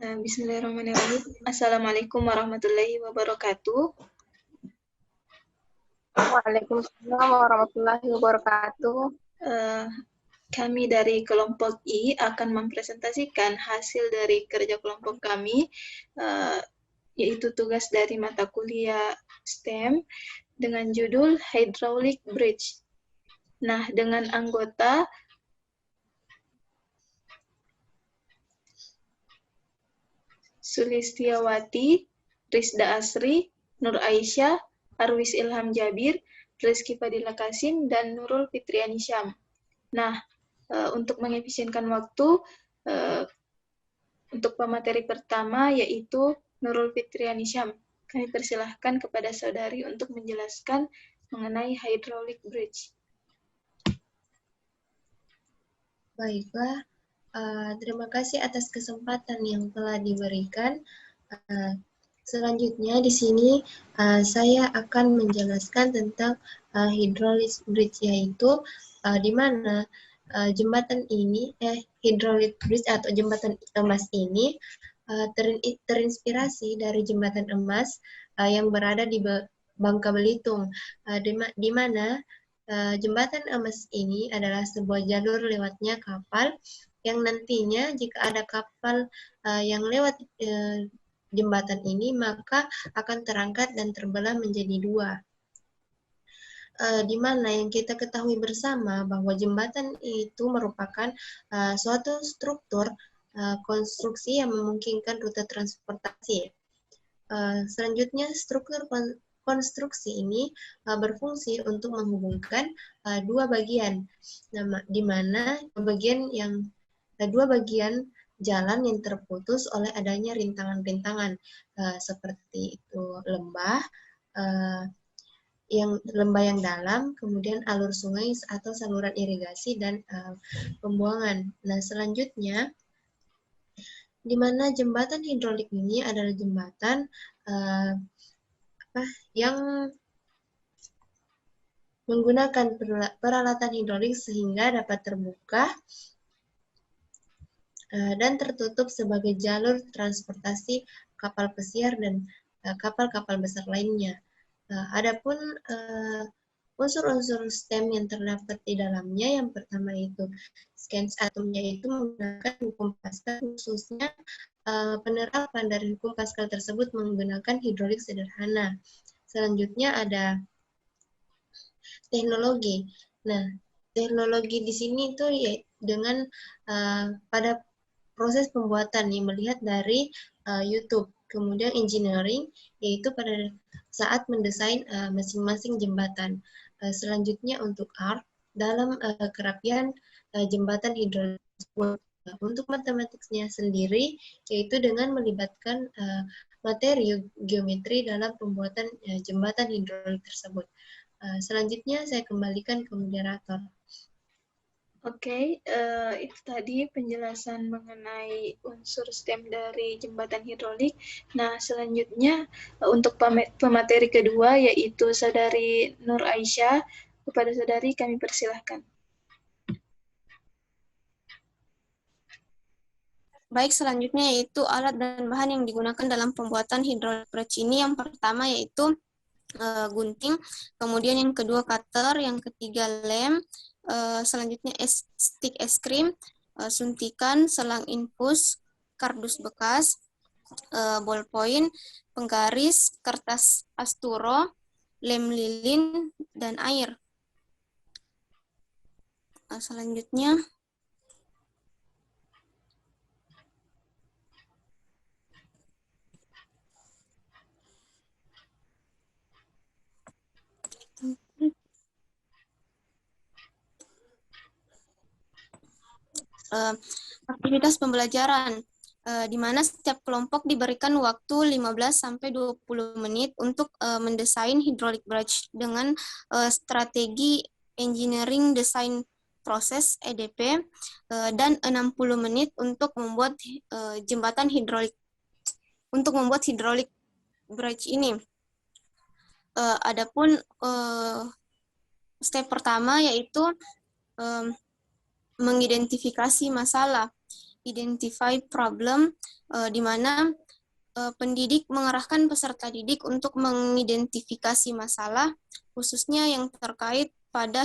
Bismillahirrahmanirrahim. Assalamualaikum warahmatullahi wabarakatuh. Waalaikumsalam warahmatullahi wabarakatuh. Kami dari kelompok I akan mempresentasikan hasil dari kerja kelompok kami, yaitu tugas dari mata kuliah STEM dengan judul Hydraulic Bridge. Nah, dengan anggota Sulistiawati, Rizda Asri, Nur Aisyah, Arwis Ilham Jabir, Rizky Fadila Kasim, dan Nurul Fitriani Syam. Nah, untuk mengefisienkan waktu, untuk pemateri pertama yaitu Nurul Fitriani Syam. Kami persilahkan kepada saudari untuk menjelaskan mengenai hydraulic bridge. Baiklah, terima kasih atas kesempatan yang telah diberikan. Selanjutnya di sini saya akan menjelaskan tentang hydraulic bridge, yaitu di mana jembatan ini, hydraulic bridge atau jembatan emas ini terinspirasi dari jembatan emas yang berada di Bangka Belitung, di mana jembatan emas ini adalah sebuah jalur lewatnya kapal yang nantinya jika ada kapal yang lewat jembatan ini maka akan terangkat dan terbelah menjadi dua. Di mana yang kita ketahui bersama bahwa jembatan itu merupakan suatu struktur konstruksi yang memungkinkan rute transportasi. Selanjutnya, struktur konstruksi ini berfungsi untuk menghubungkan dua bagian, di mana dua bagian jalan yang terputus oleh adanya rintangan-rintangan seperti itu lembah yang dalam, kemudian alur sungai atau saluran irigasi dan pembuangan. Nah, selanjutnya di mana jembatan hidrolik ini adalah jembatan yang menggunakan peralatan hidrolik sehingga dapat terbuka dan tertutup sebagai jalur transportasi kapal pesiar dan kapal-kapal besar lainnya. Adapun unsur-unsur STEM yang terdapat di dalamnya, yang pertama itu skans atomnya itu menggunakan hukum Pascal, khususnya penerapan dari hukum Pascal tersebut menggunakan hidrolik sederhana. Selanjutnya ada teknologi. Nah, teknologi di sini itu ya dengan pada proses pembuatan yang melihat dari YouTube. Kemudian engineering, yaitu pada saat mendesain masing-masing jembatan. Selanjutnya untuk art, dalam kerapian jembatan hidrolik tersebut. Untuk matematiknya sendiri, yaitu dengan melibatkan materi geometri dalam pembuatan jembatan hidrolik tersebut. Selanjutnya saya kembalikan ke moderator. Oke, itu tadi penjelasan mengenai unsur STEM dari jembatan hidrolik. Nah, selanjutnya untuk pemateri kedua yaitu saudari Nur Aisyah. Kepada saudari kami persilahkan. Baik, selanjutnya yaitu alat dan bahan yang digunakan dalam pembuatan hidrolik bridge ini. Yang pertama yaitu gunting, kemudian yang kedua cutter, yang ketiga lem, selanjutnya stick es krim, suntikan, selang infus, kardus bekas, ballpoint, penggaris, kertas asturo, lem lilin, dan air. Selanjutnya aktivitas pembelajaran, di mana setiap kelompok diberikan waktu 15-20 menit untuk mendesain hydraulic bridge dengan strategi engineering design proses EDP dan 60 menit untuk membuat jembatan hidrolik bridge ini. Adapun step pertama yaitu mengidentifikasi masalah. identify problem, di mana pendidik mengarahkan peserta didik untuk mengidentifikasi masalah, khususnya yang terkait pada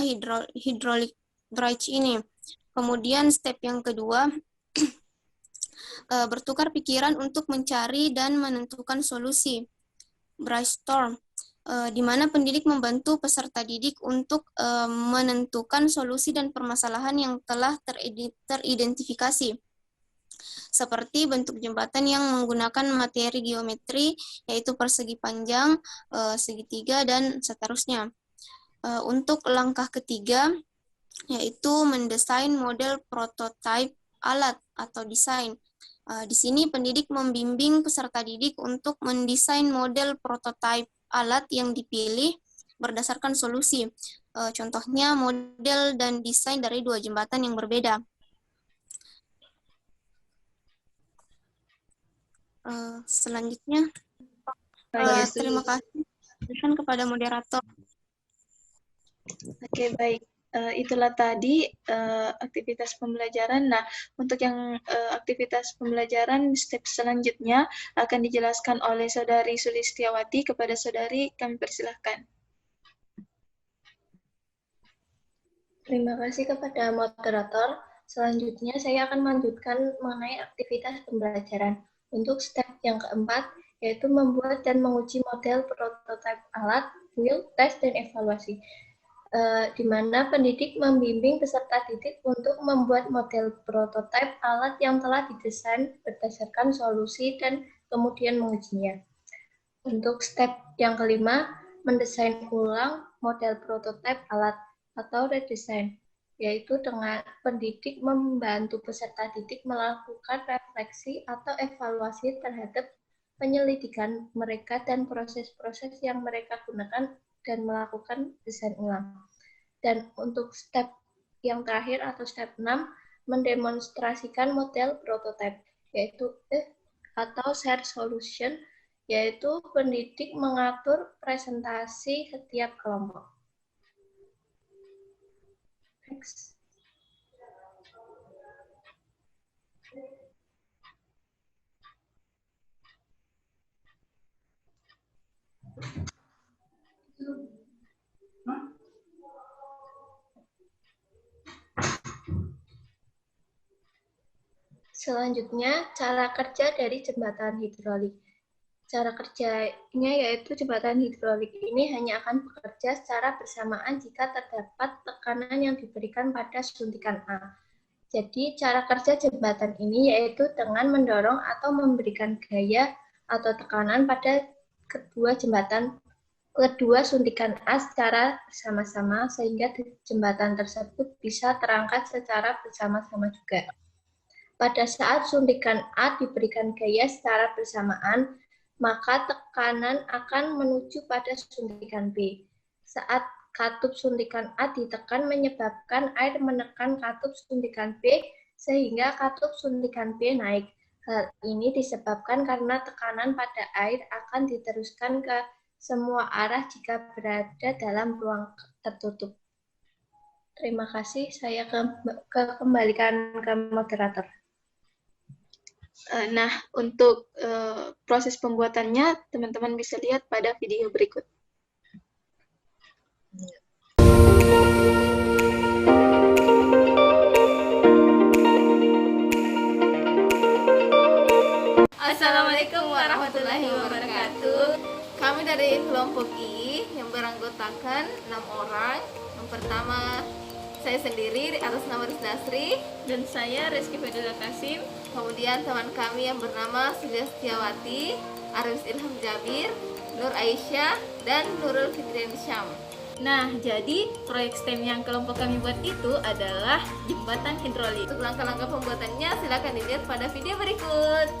hydraulic bridge ini. Kemudian step yang kedua, bertukar pikiran untuk mencari dan menentukan solusi, brainstorm, di mana pendidik membantu peserta didik untuk menentukan solusi dan permasalahan yang telah teridentifikasi, seperti bentuk jembatan yang menggunakan materi geometri, yaitu persegi panjang, segitiga, dan seterusnya. Untuk langkah ketiga, yaitu mendesain model prototipe alat atau desain. Di sini pendidik membimbing peserta didik untuk mendesain model prototipe alat yang dipilih berdasarkan solusi. Contohnya model dan desain dari 2 jembatan yang berbeda. Selanjutnya, terima kasih kepada moderator. Oke, baik. Itulah tadi aktivitas pembelajaran. Nah, untuk yang aktivitas pembelajaran step selanjutnya akan dijelaskan oleh Saudari Sulistiawati. Kepada Saudari, kami persilahkan. Terima kasih kepada moderator. Selanjutnya saya akan melanjutkan mengenai aktivitas pembelajaran. Untuk step yang keempat, yaitu membuat dan menguji model prototipe alat, build, tes, dan evaluasi. Di mana pendidik membimbing peserta didik untuk membuat model prototipe alat yang telah didesain berdasarkan solusi dan kemudian mengujinya. Untuk step yang kelima, mendesain ulang model prototipe alat atau redesign, yaitu dengan pendidik membantu peserta didik melakukan refleksi atau evaluasi terhadap penyelidikan mereka dan proses-proses yang mereka gunakan dan melakukan desain ulang. Dan untuk step yang terakhir atau step 6, mendemonstrasikan model prototipe, yaitu atau share solution, yaitu pendidik mengatur presentasi setiap kelompok. Next. Selanjutnya, cara kerja dari jembatan hidrolik. Cara kerjanya yaitu jembatan hidrolik ini hanya akan bekerja secara bersamaan jika terdapat tekanan yang diberikan pada suntikan A. Jadi, cara kerja jembatan ini yaitu dengan mendorong atau memberikan gaya atau tekanan pada kedua suntikan A secara bersama-sama sehingga jembatan tersebut bisa terangkat secara bersama-sama juga. Pada saat suntikan A diberikan gaya secara bersamaan, maka tekanan akan menuju pada suntikan B. Saat katup suntikan A ditekan menyebabkan air menekan katup suntikan B sehingga katup suntikan B naik. Hal ini disebabkan karena tekanan pada air akan diteruskan ke semua arah jika berada dalam ruang tertutup. Terima kasih, saya kembalikan ke moderator. Nah, untuk proses pembuatannya, teman-teman bisa lihat pada video berikut. Assalamualaikum warahmatullahi wabarakatuh. Kami dari kelompok I yang beranggotakan 6 orang. Yang pertama, saya sendiri atas nama Risnasri, dan saya Rizky Fadila Kasim. Kemudian teman kami yang bernama Sulistiawati, Arif Ilham Jabir, Nur Aisyah, dan Nurul Fitrian Syam. Nah, jadi proyek STEM yang kelompok kami buat itu adalah jembatan hidrolik. Untuk langkah-langkah pembuatannya silakan dilihat pada video berikut.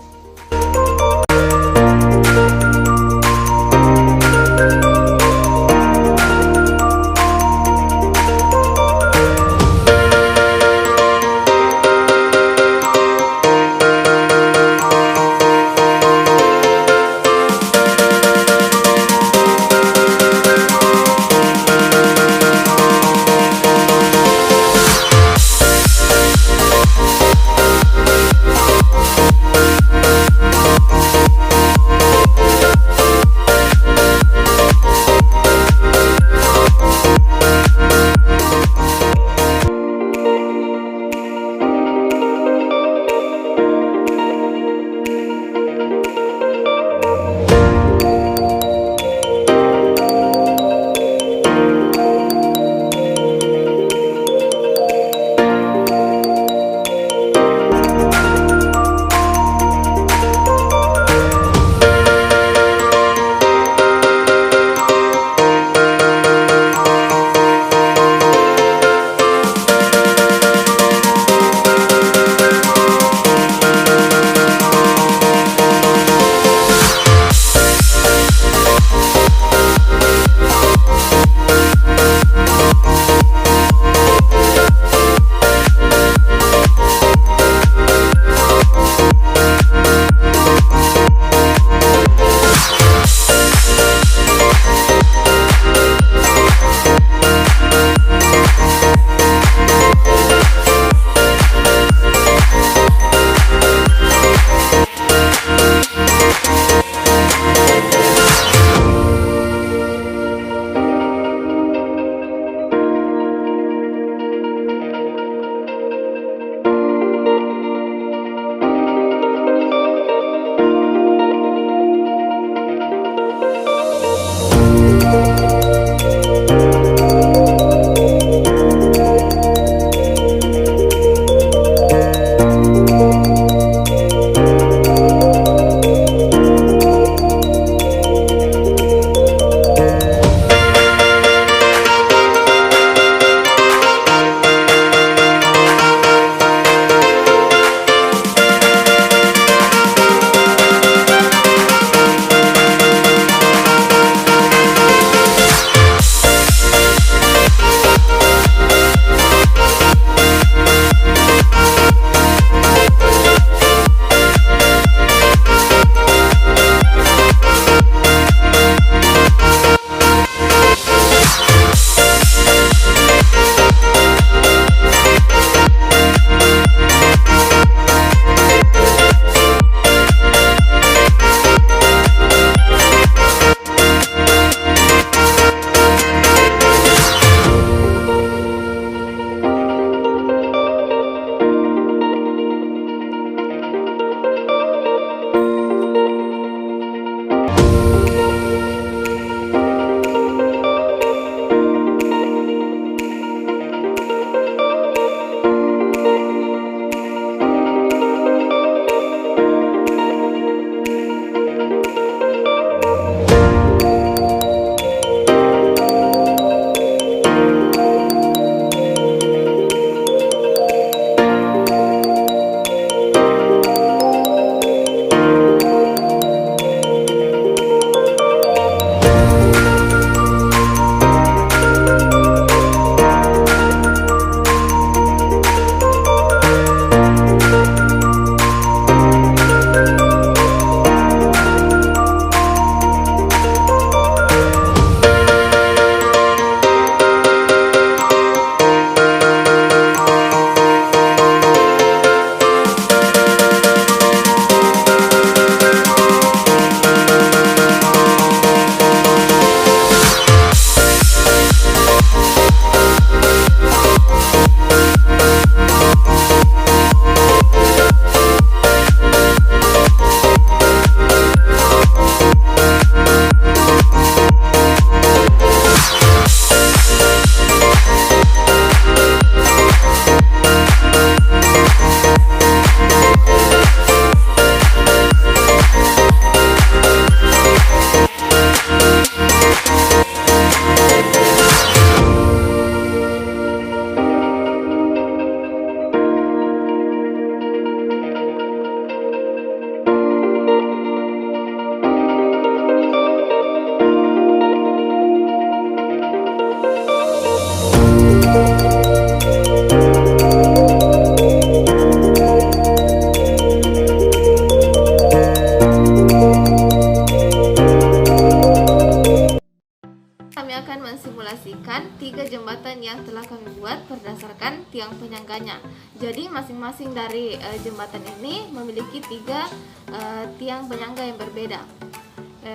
yang telah kami buat berdasarkan tiang penyangganya. Jadi masing-masing dari jembatan ini memiliki 3 tiang penyangga yang berbeda.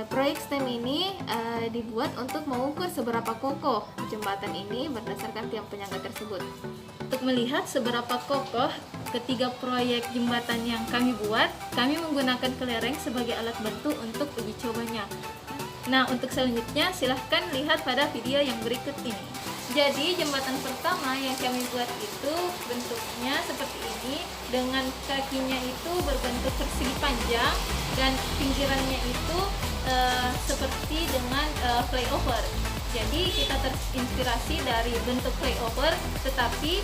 Proyek STEM ini dibuat untuk mengukur seberapa kokoh jembatan ini berdasarkan tiang penyangga tersebut. Untuk melihat seberapa kokoh ketiga proyek jembatan yang kami buat, kami menggunakan kelereng sebagai alat bantu untuk uji cobanya. Nah, untuk selanjutnya silahkan lihat pada video yang berikut ini. Jadi jembatan pertama yang kami buat itu bentuknya seperti ini, dengan kakinya itu berbentuk persegi panjang dan pinggirannya itu seperti dengan flyover. Jadi kita terinspirasi dari bentuk flyover, tetapi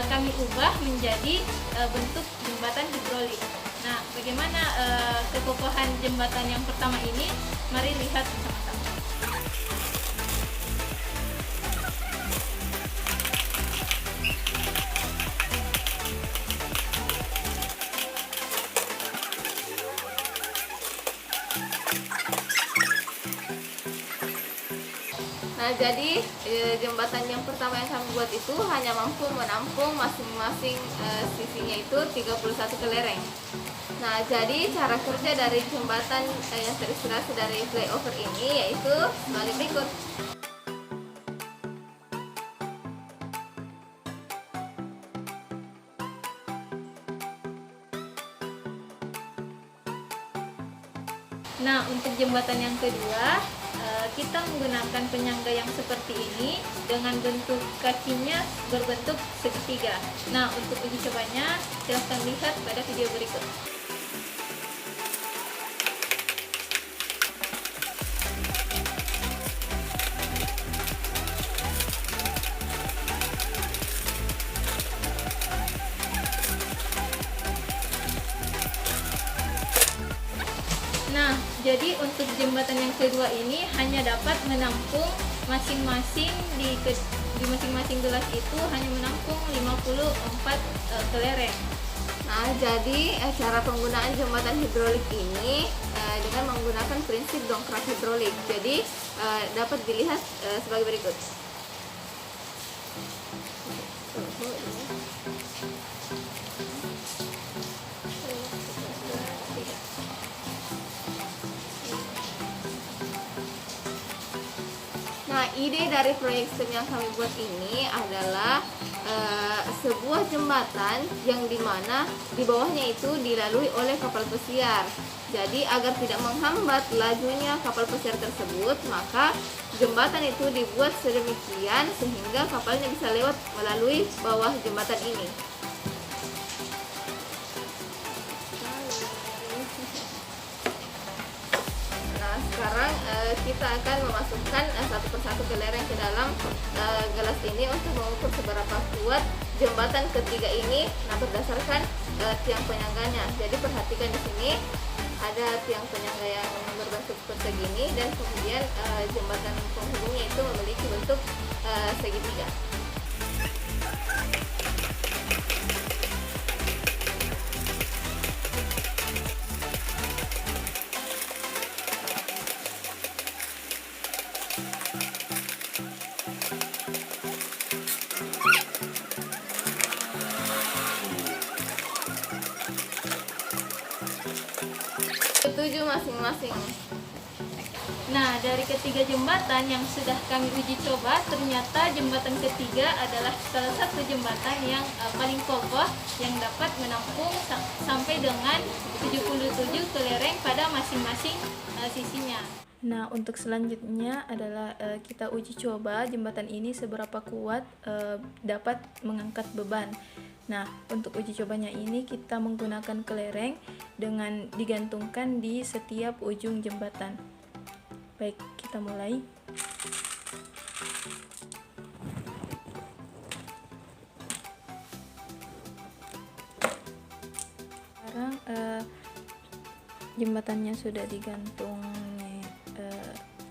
kami ubah menjadi bentuk jembatan hidrolik. Nah, bagaimana kekokohan jembatan yang pertama ini? Mari lihat sama-sama. Nah, jadi jembatan yang pertama yang kami buat itu hanya mampu menampung masing-masing sisinya itu 31 kelereng. Nah, jadi cara kerja dari jembatan yang terinspirasi dari flyover ini yaitu sebagai berikut. Nah, untuk jembatan yang kedua, kita menggunakan penyangga yang seperti ini dengan bentuk kakinya berbentuk segitiga. Nah, untuk uji cobanya, silahkan lihat pada video berikut. Nah, jadi untuk jembatan yang kedua ini hanya dapat menampung masing-masing di masing-masing gelas itu hanya menampung 54 kelereng. Nah, jadi cara penggunaan jembatan hidrolik ini dengan menggunakan prinsip dongkrak hidrolik. Jadi dapat dilihat sebagai berikut. Nah, ide dari proyek STEM yang kami buat ini adalah sebuah jembatan yang dimana di bawahnya itu dilalui oleh kapal pesiar. Jadi agar tidak menghambat lajunya kapal pesiar tersebut, maka jembatan itu dibuat sedemikian sehingga kapalnya bisa lewat melalui bawah jembatan ini. Sekarang kita akan memasukkan satu persatu kelereng ke dalam gelas ini untuk mengukur seberapa kuat jembatan ketiga ini. Nah, berdasarkan tiang penyangganya. Jadi perhatikan di sini ada tiang penyangga yang berbentuk persegi ini dan kemudian jembatan penghubungnya itu memiliki bentuk segitiga. Ketujuh masing-masing. Nah, dari ketiga jembatan yang sudah kami uji coba, ternyata jembatan ketiga adalah salah satu jembatan yang paling kokoh yang dapat menampung sampai dengan 77 kelereng pada masing-masing sisinya. Nah, untuk selanjutnya adalah kita uji coba jembatan ini seberapa kuat dapat mengangkat beban. Nah, untuk uji cobanya ini kita menggunakan kelereng dengan digantungkan di setiap ujung jembatan. Baik, kita mulai. Sekarang jembatannya sudah digantung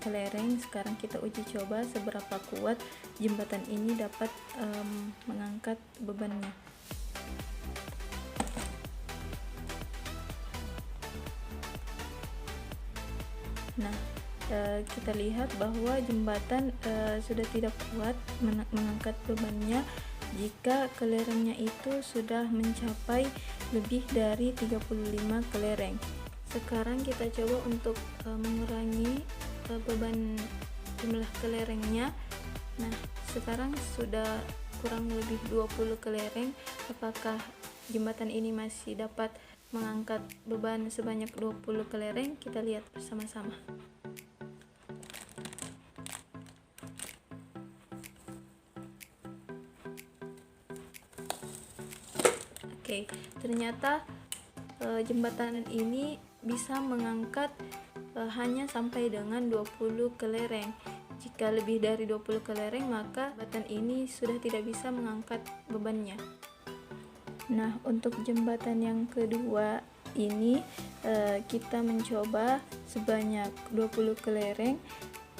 kelereng. Sekarang kita uji coba seberapa kuat jembatan ini dapat mengangkat bebannya. Nah, kita lihat bahwa jembatan sudah tidak kuat mengangkat bebannya jika kelerengnya itu sudah mencapai lebih dari 35 kelereng. Sekarang kita coba untuk mengurangi beban jumlah kelerengnya. Nah, sekarang sudah kurang lebih 20 kelereng. Apakah jembatan ini masih dapat mengangkat beban sebanyak 20 kelereng? Kita lihat bersama-sama. Oke, ternyata jembatan ini bisa mengangkat hanya sampai dengan 20 kelereng. Jika lebih dari 20 kelereng, maka jembatan ini sudah tidak bisa mengangkat bebannya. Nah, untuk jembatan yang kedua ini kita mencoba sebanyak 20 kelereng.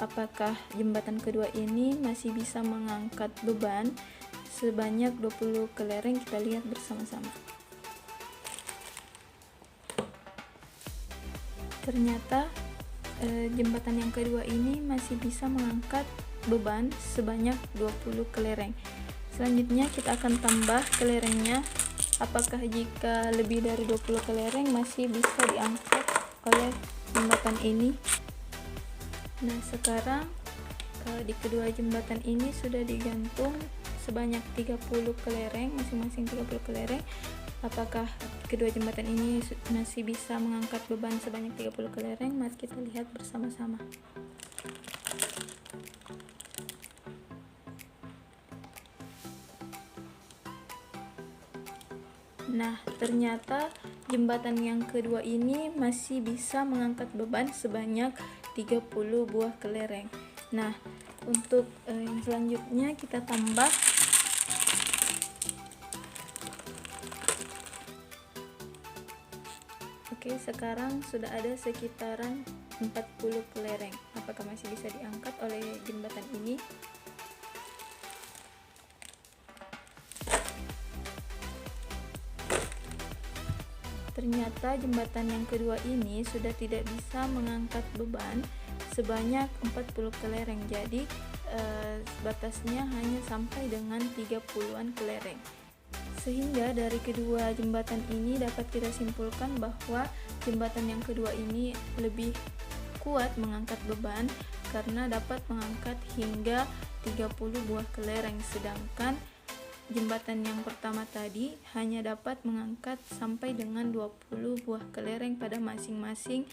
Apakah jembatan kedua ini masih bisa mengangkat beban sebanyak 20 kelereng? Kita lihat bersama-sama. Ternyata jembatan yang kedua ini masih bisa mengangkat beban sebanyak 20 kelereng. Selanjutnya kita akan tambah kelerengnya. Apakah jika lebih dari 20 kelereng masih bisa diangkat oleh jembatan ini? Nah, sekarang di kedua jembatan ini sudah digantung sebanyak 30 kelereng, masing-masing 30 kelereng. Apakah kedua jembatan ini masih bisa mengangkat beban sebanyak 30 kelereng? Mari kita lihat bersama-sama. Nah, ternyata jembatan yang kedua ini masih bisa mengangkat beban sebanyak 30 buah kelereng. Nah, untuk yang selanjutnya kita tambah. Oke, sekarang sudah ada sekitaran 40 kelereng. Apakah masih bisa diangkat oleh jembatan ini? Ternyata jembatan yang kedua ini sudah tidak bisa mengangkat beban sebanyak 40 kelereng. Jadi batasnya hanya sampai dengan 30-an kelereng. Sehingga dari kedua jembatan ini dapat kita simpulkan bahwa jembatan yang kedua ini lebih kuat mengangkat beban karena dapat mengangkat hingga 30 buah kelereng, sedangkan jembatan yang pertama tadi hanya dapat mengangkat sampai dengan 20 buah kelereng pada masing-masing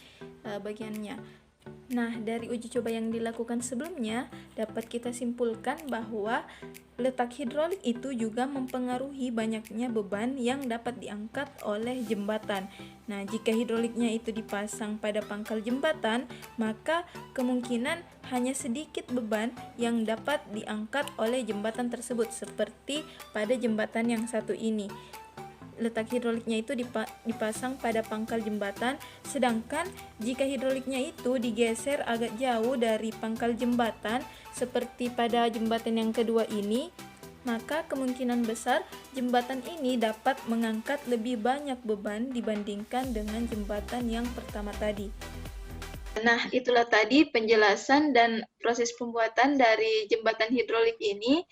bagiannya. Nah, dari uji coba yang dilakukan sebelumnya dapat kita simpulkan bahwa letak hidrolik itu juga mempengaruhi banyaknya beban yang dapat diangkat oleh jembatan. Nah, jika hidroliknya itu dipasang pada pangkal jembatan, maka kemungkinan hanya sedikit beban yang dapat diangkat oleh jembatan tersebut, seperti pada jembatan yang satu ini. Letak hidroliknya itu dipasang pada pangkal jembatan, sedangkan jika hidroliknya itu digeser agak jauh dari pangkal jembatan seperti pada jembatan yang kedua ini, maka kemungkinan besar jembatan ini dapat mengangkat lebih banyak beban dibandingkan dengan jembatan yang pertama tadi. Nah, itulah tadi penjelasan dan proses pembuatan dari jembatan hidrolik ini.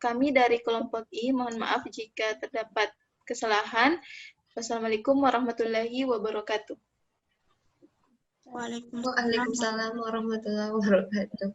Kami dari kelompok I, mohon maaf jika terdapat kesalahan. Wassalamualaikum warahmatullahi wabarakatuh. Waalaikumsalam warahmatullahi wabarakatuh.